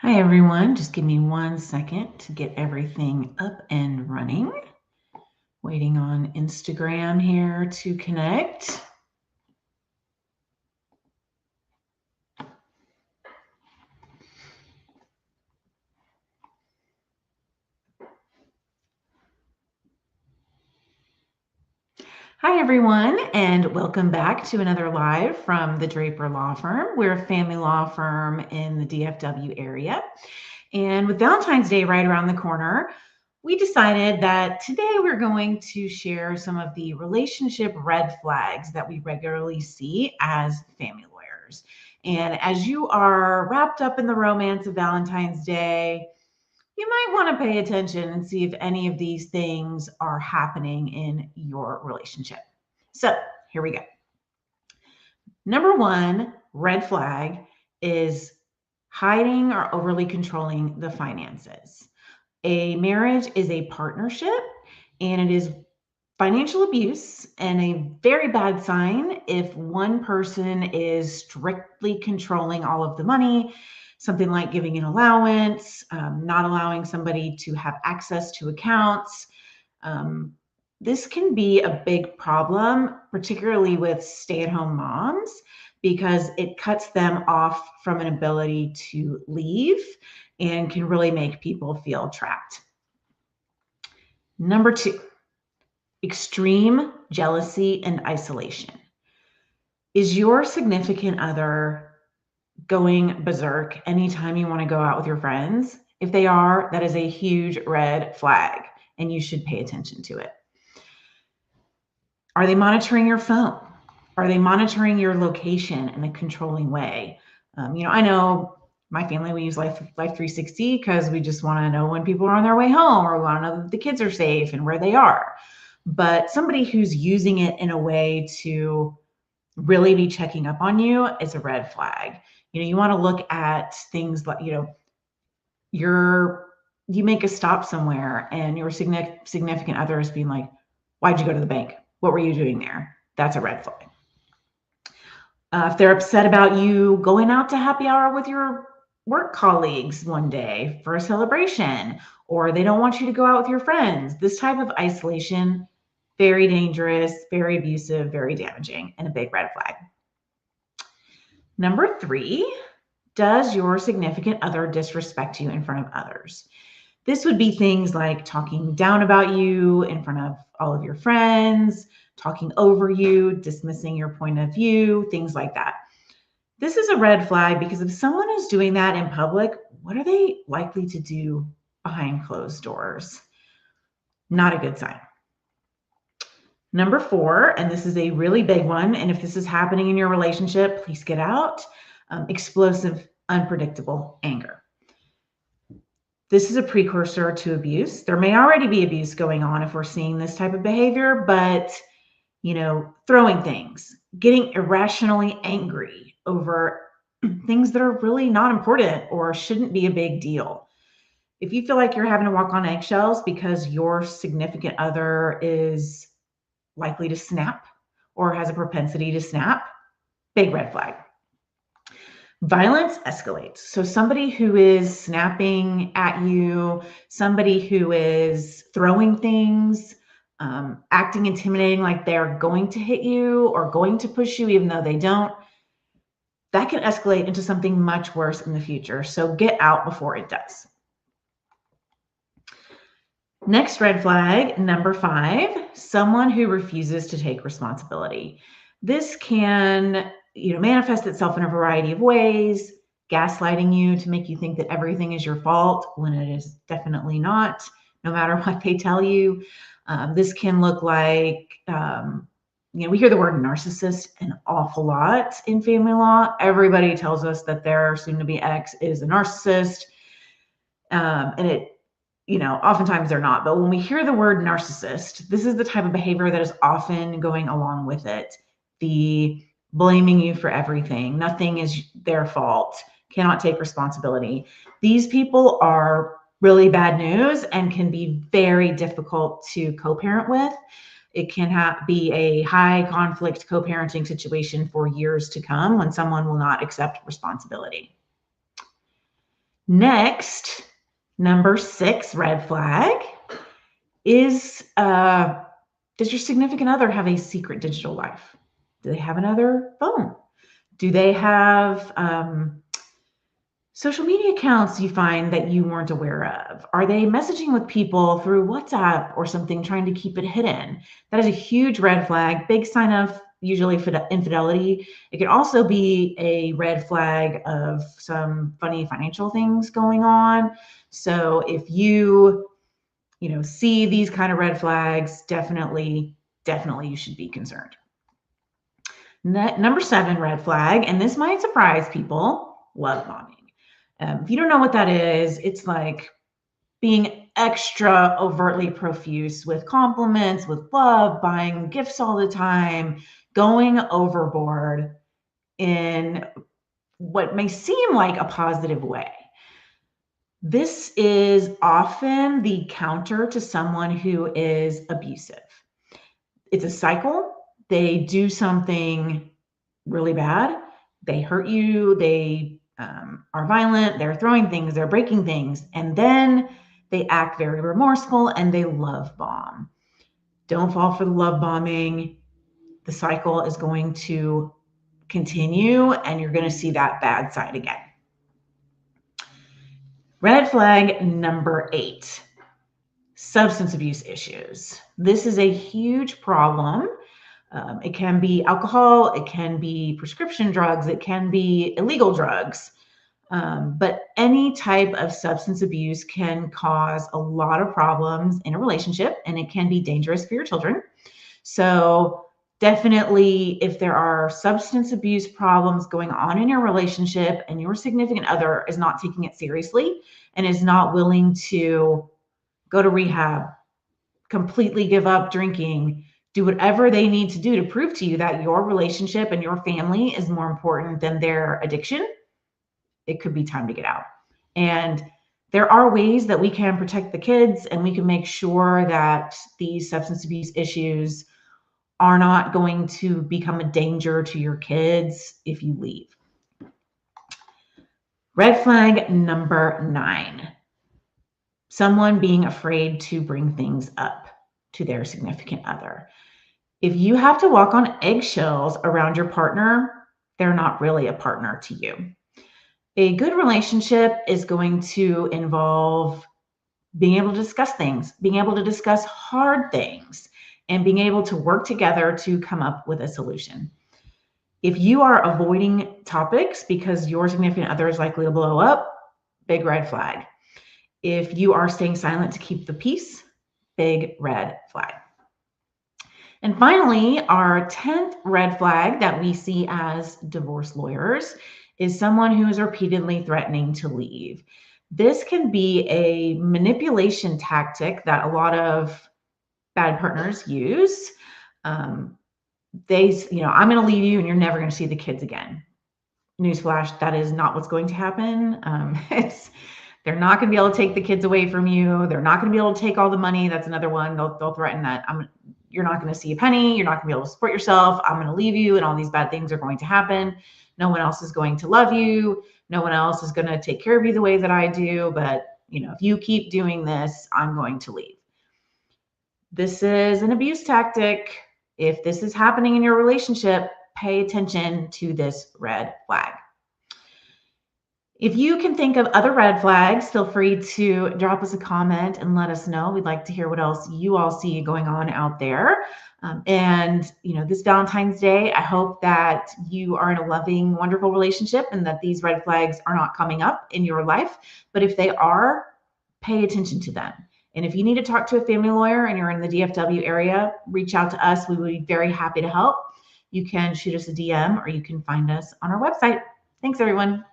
Hi everyone, just give me 1 second to get everything up and running. Waiting on Instagram here to connect. Hi everyone, and welcome back to another live from the Draper Law Firm. We're a family law firm in the DFW area. And with Valentine's Day right around the corner, we decided that today we're going to share some of the relationship red flags that we regularly see as family lawyers. And as you are wrapped up in the romance of Valentine's Day, you might want to pay attention and see if any of these things are happening in your relationship. So here we go. Number one red flag is hiding or overly controlling the finances. A marriage is a partnership, and it is financial abuse and a very bad sign if one person is strictly controlling all of the money, something like giving an allowance, not allowing somebody to have access to accounts. This can be a big problem, particularly with stay-at-home moms, because it cuts them off from an ability to leave and can really make people feel trapped. Number two, extreme jealousy and isolation. Is your significant other going berserk anytime you want to go out with your friends? If they are, that is a huge red flag, and you should pay attention to it. Are they monitoring your phone? Are they monitoring your location in a controlling way? I know my family, we use Life 360 because we just want to know when people are on their way home, or we want to know that the kids are safe and where they are. But somebody who's using it in a way to really be checking up on you is a red flag. You want to look at things like, you make a stop somewhere and your significant other is being like, why'd you go to the bank? What were you doing there? That's a red flag. If they're upset about you going out to happy hour with your work colleagues one day for a celebration, or they don't want you to go out with your friends, this type of isolation, very dangerous, very abusive, very damaging, and a big red flag. Number three, does your significant other disrespect you in front of others? This would be things like talking down about you in front of all of your friends, talking over you, dismissing your point of view, things like that. This is a red flag because if someone is doing that in public, what are they likely to do behind closed doors? Not a good sign. Number four, and this is a really big one, and if this is happening in your relationship, please get out. Explosive, unpredictable anger. This is a precursor to abuse. There may already be abuse going on if we're seeing this type of behavior, but throwing things, getting irrationally angry over things that are really not important or shouldn't be a big deal. If you feel like you're having to walk on eggshells because your significant other is likely to snap or has a propensity to snap, big red flag. Violence escalates. So somebody who is snapping at you, somebody who is throwing things, acting intimidating, like they're going to hit you or going to push you even though they don't, that can escalate into something much worse in the future. So get out before it does. Next red flag, number five, someone who refuses to take responsibility. This can manifest itself in a variety of ways, gaslighting you to make you think that everything is your fault when it is definitely not, no matter what they tell you. This can look like, we hear the word narcissist an awful lot in family law. Everybody tells us that their soon-to-be ex is a narcissist, and it, oftentimes they're not. But when we hear the word narcissist, this is the type of behavior that is often going along with it. The blaming you for everything. Nothing is their fault. Cannot take responsibility. These people are really bad news and can be very difficult to co-parent with. It can be a high conflict co-parenting situation for years to come when someone will not accept responsibility. Next, number 6 red flag is does your significant other have a secret digital life? Do they have another phone? Do they have social media accounts you find that you weren't aware of? Are they messaging with people through WhatsApp or something, trying to keep it hidden? That is a huge red flag, big sign of usually infidelity. It can also be a red flag of some funny financial things going on. So if you see these kind of red flags, definitely you should be concerned. Number 7 red flag, and this might surprise people, love bombing. If you don't know what that is, it's like being extra overtly profuse with compliments, with love, buying gifts all the time, going overboard in what may seem like a positive way. This is often the counter to someone who is abusive. It's a cycle. They do something really bad. They hurt you. They are violent. They're throwing things. They're breaking things. And then they act very remorseful and they love bomb. Don't fall for the love bombing. The cycle is going to continue and you're going to see that bad side again. Red flag number 8, substance abuse issues. This is a huge problem. It can be alcohol, it can be prescription drugs, it can be illegal drugs. But any type of substance abuse can cause a lot of problems in a relationship, and it can be dangerous for your children. So definitely, if there are substance abuse problems going on in your relationship and your significant other is not taking it seriously and is not willing to go to rehab, completely give up drinking, do whatever they need to do to prove to you that your relationship and your family is more important than their addiction, it could be time to get out. And there are ways that we can protect the kids and we can make sure that these substance abuse issues are not going to become a danger to your kids if you leave. Red flag number 9, someone being afraid to bring things up to their significant other. If you have to walk on eggshells around your partner, they're not really a partner to you. A good relationship is going to involve being able to discuss things, being able to discuss hard things, and being able to work together to come up with a solution. If you are avoiding topics because your significant other is likely to blow up, big red flag. If you are staying silent to keep the peace, big red flag. And finally, our 10th red flag that we see as divorce lawyers is someone who is repeatedly threatening to leave. This can be a manipulation tactic that a lot of bad partners use. I'm going to leave you and you're never going to see the kids again. Newsflash, that is not what's going to happen. They're not going to be able to take the kids away from you. They're not going to be able to take all the money. That's another one. They'll threaten that you're not going to see a penny. You're not going to be able to support yourself. I'm going to leave you and all these bad things are going to happen. No one else is going to love you. No one else is going to take care of you the way that I do. But, if you keep doing this, I'm going to leave. This is an abuse tactic. If this is happening in your relationship, pay attention to this red flag. If you can think of other red flags, feel free to drop us a comment and let us know. We'd like to hear what else you all see going on out there. This Valentine's Day, I hope that you are in a loving, wonderful relationship and that these red flags are not coming up in your life. But if they are, pay attention to them. And if you need to talk to a family lawyer and you're in the DFW area, reach out to us. We would be very happy to help. You can shoot us a DM or you can find us on our website. Thanks, everyone.